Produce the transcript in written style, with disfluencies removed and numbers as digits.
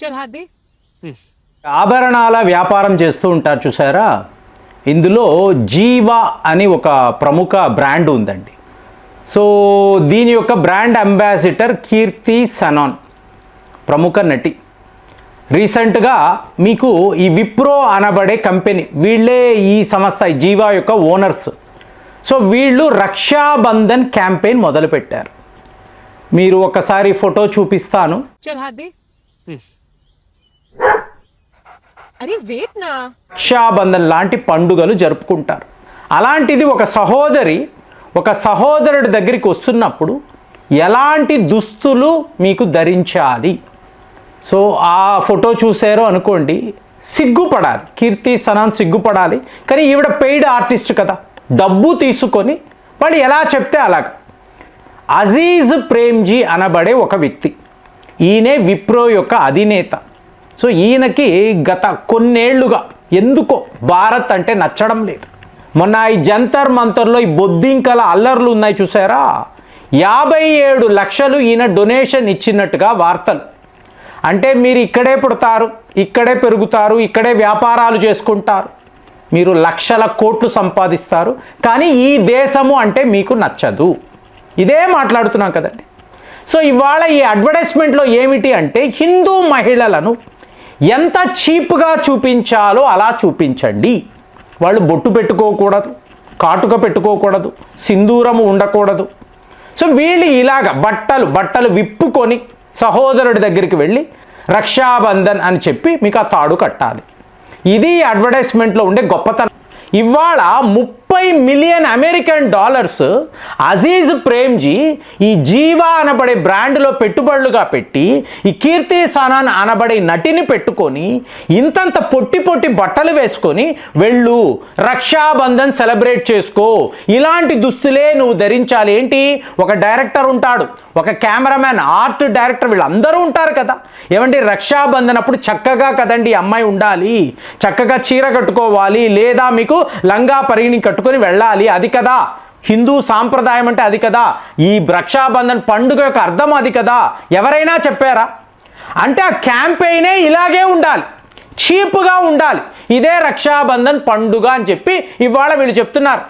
चल हाथ दे। ఆభరణాల వ్యాపారం చేస్తూ ఉంటారు చూసారా, ఇందులో జీవా అని ఒక ప్రముఖ బ్రాండ్ ఉందండి. సో దీని యొక్క బ్రాండ్ అంబాసిడర్ కీర్తి సనాన్, ప్రముఖ నటి. రీసెంట్గా మీకు ఈ విప్రో అనబడే కంపెనీ, వీళ్ళే ఈ సంస్థ జీవా యొక్క ఓనర్స్. సో వీళ్ళు రక్షాబంధన్ క్యాంపెయిన్ మొదలుపెట్టారు. మీరు ఒకసారి ఫోటో చూపిస్తాను. चल हाथ दे। अरे वेट ना। రక్షాబంధన్ లాంటి పండుగలు జరుపుకుంటారు. అలాంటిది ఒక సహోదరుడి దగ్గరికి వస్తున్నప్పుడు ఎలాంటి దుస్తులు మీకు ధరించాలి? సో ఆ ఫోటో చూసారో అనుకోండి, సిగ్గుపడాలి. కీర్తి సనాన్ సిగ్గుపడాలి. కానీ ఈవిడ పెయిడ్ ఆర్టిస్ట్ కదా, డబ్బు తీసుకొని వాళ్ళు ఎలా చెప్తే అలాగ. అజీజ్ ప్రేమ్జీ అనబడే ఒక వ్యక్తి, ఈయనే విప్రో యొక్క అధినేత. సో ఈయనకి గత కొన్నేళ్లుగా ఎందుకో భారత్ అంటే నచ్చడం లేదు. మొన్న ఈ జంతర్ మంతర్లో ఈ బొద్దింకల అల్లర్లు ఉన్నాయి చూసారా, 57 లక్షలు ఈయన డొనేషన్ ఇచ్చినట్టుగా వార్తలు. అంటే మీరు ఇక్కడే పుడతారు, ఇక్కడే పెరుగుతారు, ఇక్కడే వ్యాపారాలు చేసుకుంటారు, మీరు లక్షల కోట్లు సంపాదిస్తారు, కానీ ఈ దేశము అంటే మీకు నచ్చదు. ఇదే మాట్లాడుతున్నాం కదండి. సో ఇవాళ ఈ అడ్వర్టైజ్మెంట్లో ఏమిటి అంటే, హిందూ మహిళలను ఎంత చీప్గా చూపించాలో అలా చూపించండి. వాళ్ళు బొట్టు పెట్టుకోకూడదు, కాటుక పెట్టుకోకూడదు, సింధూరము ఉండకూడదు. సో వీళ్ళు ఇలాగ బట్టలు విప్పుకొని సహోదరుడి దగ్గరికి వెళ్ళి రక్షాబంధన్ అని చెప్పి మీకు ఆ తాడు కట్టాలి. ఇది అడ్వర్టైజ్మెంట్లో ఉండే గొప్పతనం. ఇవాళ 30 million American dollars Aziz Premji ఈ జీవా అనబడే బ్రాండ్లో పెట్టుబడులుగా పెట్టి ఈ కీర్తి సనాన్ అనబడే నటిని పెట్టుకొని ఇంతంత పొట్టి బట్టలు వేసుకొని వెళ్ళు, రక్షాబంధన్ సెలబ్రేట్ చేసుకో, ఇలాంటి దుస్తులే నువ్వు ధరించాలి. ఏంటి, ఒక డైరెక్టర్ ఉంటాడు, ఒక కెమెరామ్యాన్, ఆర్ట్ డైరెక్టర్, వీళ్ళందరూ ఉంటారు కదా. ఏమండి, రక్షాబంధన్ అప్పుడు చక్కగా కదండి అమ్మాయి ఉండాలి, చక్కగా చీర కట్టుకోవాలి, లేదా మీకు లంగా పరిగిణి కట్టుకొని వెళ్ళాలి. అది కదా హిందూ సాంప్రదాయం అంటే, అది కదా ఈ రక్షాబంధన్ పండుగ యొక్క అర్థం, అది కదా. ఎవరైనా చెప్పారా? అంటే ఆ క్యాంపెయినే ఇలాగే ఉండాలి, చీప్గా ఉండాలి. ఇదే రక్షాబంధన్ పండుగ అని చెప్పి ఇవాళ వీళ్ళు చెప్తున్నారు.